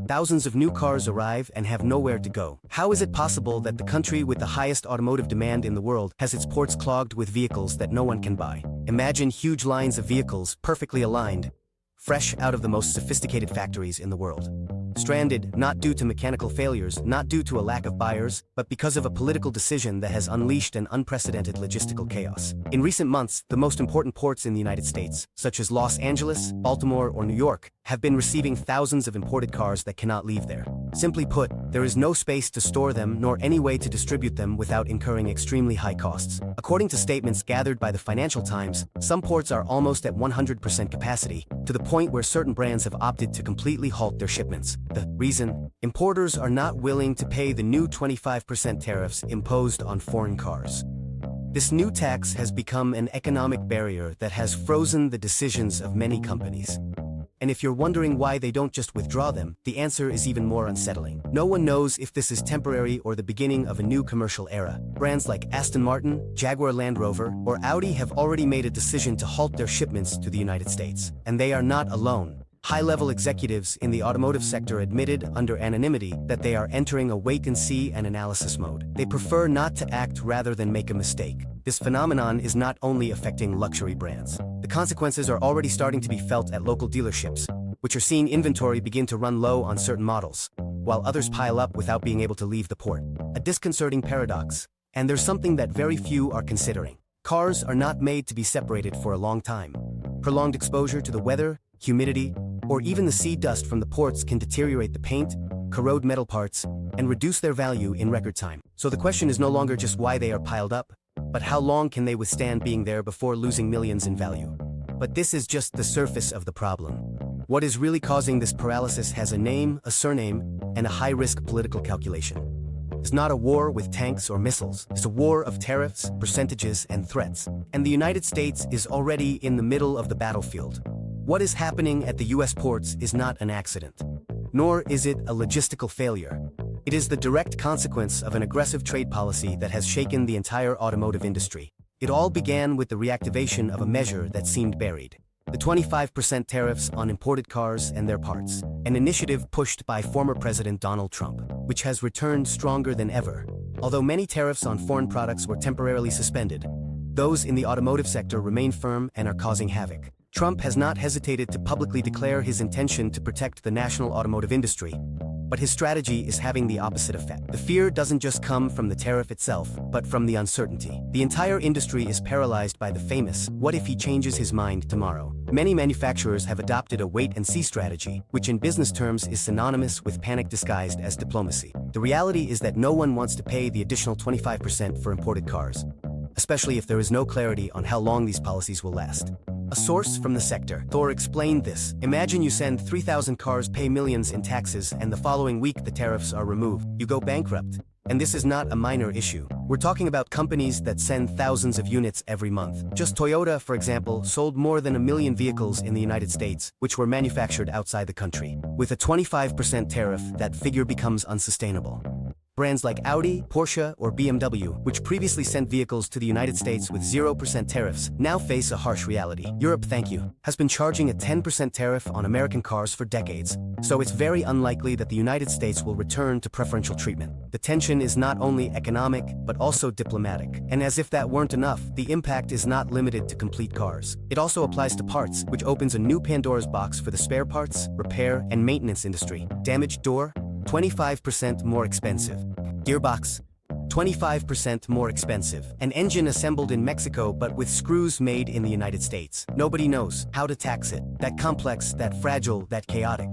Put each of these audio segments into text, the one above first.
Thousands of new cars arrive and have nowhere to go. How is it possible that the country with the highest automotive demand in the world has its ports clogged with vehicles that no one can buy? Imagine huge lines of vehicles perfectly aligned, fresh out of the most sophisticated factories in the world. Stranded, not due to mechanical failures, not due to a lack of buyers, but because of a political decision that has unleashed an unprecedented logistical chaos. In recent months, the most important ports in the United States, such as Los Angeles, Baltimore, or New York, have been receiving thousands of imported cars that cannot leave there. Simply put, there is no space to store them nor any way to distribute them without incurring extremely high costs. According to statements gathered by the Financial Times, some ports are almost at 100% capacity, to the point where certain brands have opted to completely halt their shipments. The reason? Importers are not willing to pay the new 25% tariffs imposed on foreign cars. This new tax has become an economic barrier that has frozen the decisions of many companies. And if you're wondering why they don't just withdraw them, the answer is even more unsettling. No one knows if this is temporary or the beginning of a new commercial era. Brands like Aston Martin, Jaguar Land Rover, or Audi have already made a decision to halt their shipments to the United States. And they are not alone. High-level executives in the automotive sector admitted under anonymity that they are entering a wait-and-see and analysis mode. They prefer not to act rather than make a mistake. This phenomenon is not only affecting luxury brands. The consequences are already starting to be felt at local dealerships, which are seeing inventory begin to run low on certain models, while others pile up without being able to leave the port. A disconcerting paradox. And there's something that very few are considering. Cars are not made to be separated for a long time. Prolonged exposure to the weather, humidity, or even the sea dust from the ports can deteriorate the paint, corrode metal parts, and reduce their value in record time. So the question is no longer just why they are piled up, but how long can they withstand being there before losing millions in value? But this is just the surface of the problem. What is really causing this paralysis has a name, a surname, and a high-risk political calculation. It's not a war with tanks or missiles. It's a war of tariffs, percentages, and threats. And the United States is already in the middle of the battlefield. What is happening at the US ports is not an accident, nor is it a logistical failure. It is the direct consequence of an aggressive trade policy that has shaken the entire automotive industry. It all began with the reactivation of a measure that seemed buried. The 25% tariffs on imported cars and their parts, an initiative pushed by former President Donald Trump, which has returned stronger than ever. Although many tariffs on foreign products were temporarily suspended, those in the automotive sector remain firm and are causing havoc. Trump has not hesitated to publicly declare his intention to protect the national automotive industry, but his strategy is having the opposite effect. The fear doesn't just come from the tariff itself, but from the uncertainty. The entire industry is paralyzed by the famous, "What if he changes his mind tomorrow?" Many manufacturers have adopted a wait-and-see strategy, which in business terms is synonymous with panic disguised as diplomacy. The reality is that no one wants to pay the additional 25% for imported cars, especially if there is no clarity on how long these policies will last. A source from the sector, Thor, explained this. Imagine you send 3,000 cars, pay millions in taxes, and the following week the tariffs are removed. You go bankrupt. And this is not a minor issue. We're talking about companies that send thousands of units every month. Just Toyota, for example, sold more than 1 million vehicles in the United States, which were manufactured outside the country. With a 25% tariff, that figure becomes unsustainable. Brands like Audi, Porsche, or BMW, which previously sent vehicles to the United States with 0% tariffs, now face a harsh reality. Europe, thank you, has been charging a 10% tariff on American cars for decades, so it's very unlikely that the United States will return to preferential treatment. The tension is not only economic, but also diplomatic. And as if that weren't enough, the impact is not limited to complete cars. It also applies to parts, which opens a new Pandora's box for the spare parts, repair, and maintenance industry. Damaged door? 25% more expensive. Gearbox? 25% more expensive. An engine assembled in Mexico but with screws made in the United States. Nobody knows how to tax it. That complex, that fragile, that chaotic.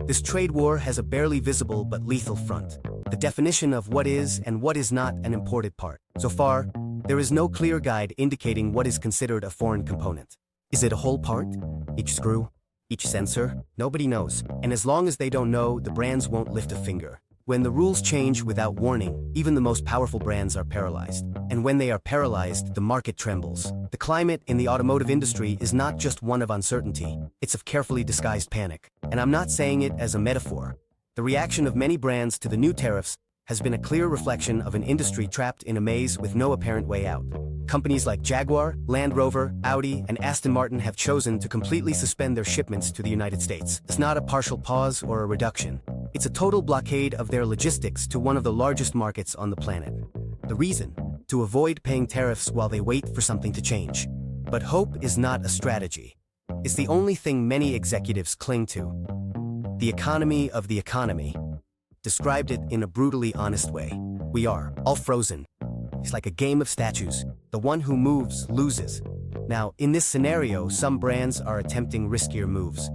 This trade war has a barely visible but lethal front. The definition of what is and what is not an imported part. So far, there is no clear guide indicating what is considered a foreign component. Is it a whole part? Each screw? Each sensor? Nobody knows. And as long as they don't know, the brands won't lift a finger. When the rules change without warning, even the most powerful brands are paralyzed. And when they are paralyzed, the market trembles. The climate in the automotive industry is not just one of uncertainty, it's of carefully disguised panic. And I'm not saying it as a metaphor. The reaction of many brands to the new tariffs has been a clear reflection of an industry trapped in a maze with no apparent way out. Companies like Jaguar, Land Rover, Audi, and Aston Martin have chosen to completely suspend their shipments to the United States. It's not a partial pause or a reduction. It's a total blockade of their logistics to one of the largest markets on the planet. The reason? To avoid paying tariffs while they wait for something to change. But hope is not a strategy. It's the only thing many executives cling to. The economy of the economy. Described it in a brutally honest way. We are all frozen. It's like a game of statues. The one who moves loses. Now, in this scenario, some brands are attempting riskier moves.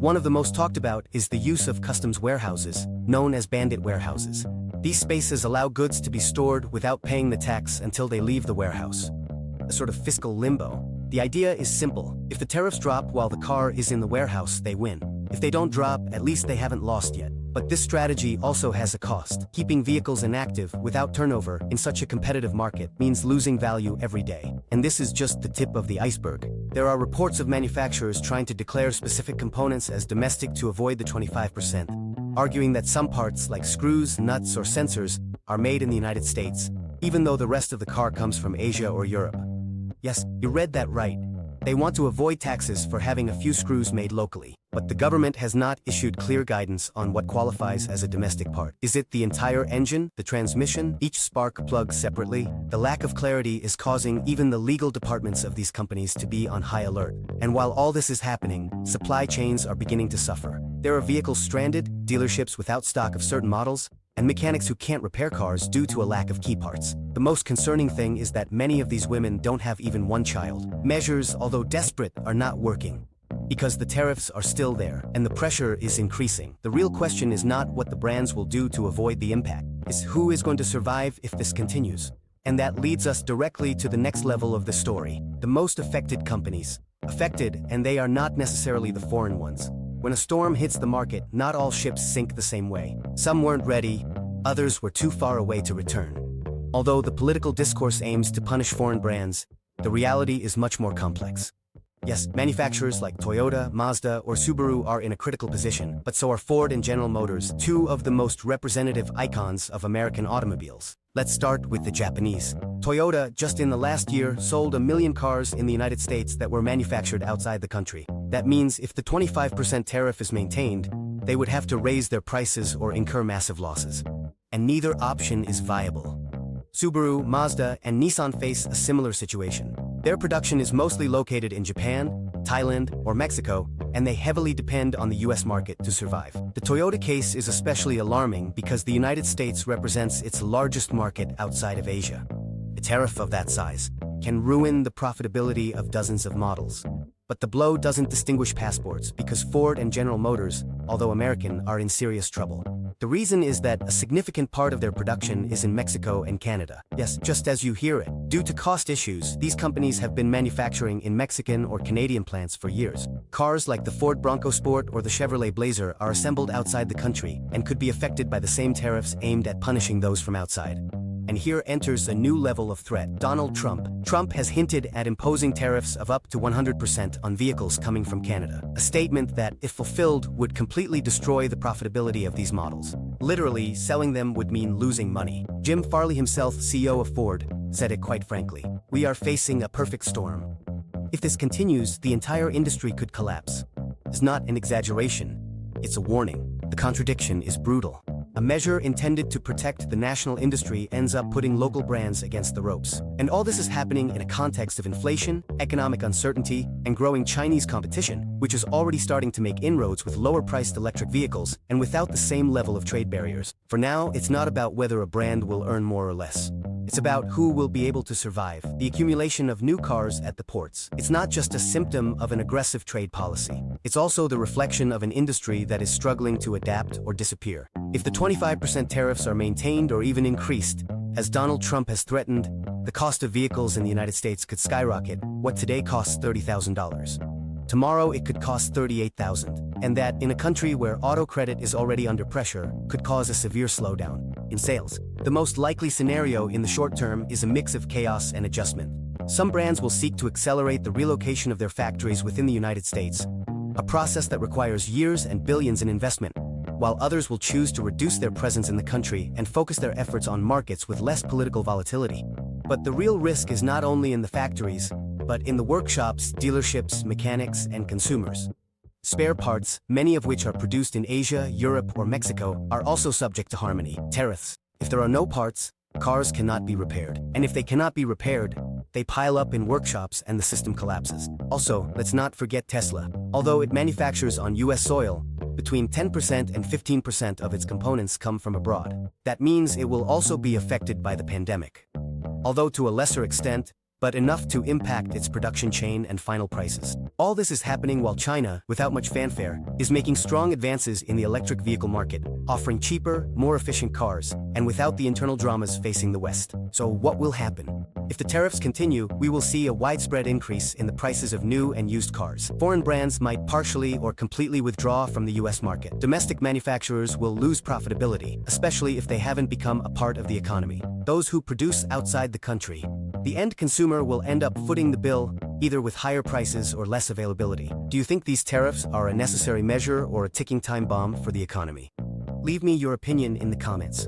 One of the most talked about is the use of customs warehouses, known as bandit warehouses. These spaces allow goods to be stored without paying the tax until they leave the warehouse. A sort of fiscal limbo. The idea is simple. If the tariffs drop while the car is in the warehouse, they win. If they don't drop, at least they haven't lost yet. But this strategy also has a cost. Keeping vehicles inactive without turnover in such a competitive market means losing value every day. And this is just the tip of the iceberg. There are reports of manufacturers trying to declare specific components as domestic to avoid the 25%, arguing that some parts like screws, nuts, or sensors are made in the United States, even though the rest of the car comes from Asia or Europe. Yes, you read that right. They want to avoid taxes for having a few screws made locally. But the government has not issued clear guidance on what qualifies as a domestic part. Is it the entire engine, the transmission, each spark plug separately? The lack of clarity is causing even the legal departments of these companies to be on high alert. And while all this is happening, supply chains are beginning to suffer. There are vehicles stranded, dealerships without stock of certain models, and mechanics who can't repair cars due to a lack of key parts. The most concerning thing is that many of these women don't have even one child. Measures, although desperate, are not working. Because the tariffs are still there, and the pressure is increasing. The real question is not what the brands will do to avoid the impact. It's who is going to survive if this continues. And that leads us directly to the next level of the story. The most affected companies. Affected, and they are not necessarily the foreign ones. When a storm hits the market, not all ships sink the same way. Some weren't ready, others were too far away to return. Although the political discourse aims to punish foreign brands, the reality is much more complex. Yes, manufacturers like Toyota, Mazda, or Subaru are in a critical position, but so are Ford and General Motors, two of the most representative icons of American automobiles. Let's start with the Japanese. Toyota, just in the last year, sold 1 million cars in the United States that were manufactured outside the country. That means if the 25% tariff is maintained, they would have to raise their prices or incur massive losses. And neither option is viable. Subaru, Mazda, and Nissan face a similar situation. Their production is mostly located in Japan, Thailand, or Mexico, and they heavily depend on the US market to survive. The Toyota case is especially alarming because the United States represents its largest market outside of Asia. A tariff of that size can ruin the profitability of dozens of models. But the blow doesn't distinguish passports because Ford and General Motors, although American, are in serious trouble. The reason is that a significant part of their production is in Mexico and Canada. Yes, just as you hear it. Due to cost issues, these companies have been manufacturing in Mexican or Canadian plants for years. Cars like the Ford Bronco Sport or the Chevrolet Blazer are assembled outside the country and could be affected by the same tariffs aimed at punishing those from outside. And here enters a new level of threat. Donald Trump. Trump has hinted at imposing tariffs of up to 100% on vehicles coming from Canada. A statement that, if fulfilled, would completely destroy the profitability of these models. Literally, selling them would mean losing money. Jim Farley himself, CEO of Ford, said it quite frankly. We are facing a perfect storm. If this continues, the entire industry could collapse. It's not an exaggeration. It's a warning. The contradiction is brutal. A measure intended to protect the national industry ends up putting local brands against the ropes. And all this is happening in a context of inflation, economic uncertainty, and growing Chinese competition, which is already starting to make inroads with lower-priced electric vehicles and without the same level of trade barriers. For now, it's not about whether a brand will earn more or less. It's about who will be able to survive. The accumulation of new cars at the ports. It's not just a symptom of an aggressive trade policy. It's also the reflection of an industry that is struggling to adapt or disappear. If the 25% tariffs are maintained or even increased, as Donald Trump has threatened, the cost of vehicles in the United States could skyrocket. What today costs $30,000. Tomorrow it could cost $38,000. And that, in a country where auto credit is already under pressure, could cause a severe slowdown in sales. The most likely scenario in the short term is a mix of chaos and adjustment. Some brands will seek to accelerate the relocation of their factories within the United States, a process that requires years and billions in investment. while others will choose to reduce their presence in the country and focus their efforts on markets with less political volatility. But the real risk is not only in the factories, but in the workshops, dealerships, mechanics, and consumers. Spare parts, many of which are produced in Asia, Europe, or Mexico, are also subject to harmony tariffs. If there are no parts, cars cannot be repaired. And if they cannot be repaired, they pile up in workshops and the system collapses. Also, let's not forget Tesla. Although it manufactures on US soil, between 10% and 15% of its components come from abroad. That means it will also be affected by the pandemic. Although to a lesser extent, but enough to impact its production chain and final prices. All this is happening while China, without much fanfare, is making strong advances in the electric vehicle market, offering cheaper, more efficient cars, and without the internal dramas facing the West. So what will happen? If the tariffs continue, we will see a widespread increase in the prices of new and used cars. Foreign brands might partially or completely withdraw from the US market. Domestic manufacturers will lose profitability, especially if they haven't become a part of the economy. Those who produce outside the country, the end consumer will end up footing the bill, either with higher prices or less availability. Do you think these tariffs are a necessary measure or a ticking time bomb for the economy? Leave me your opinion in the comments.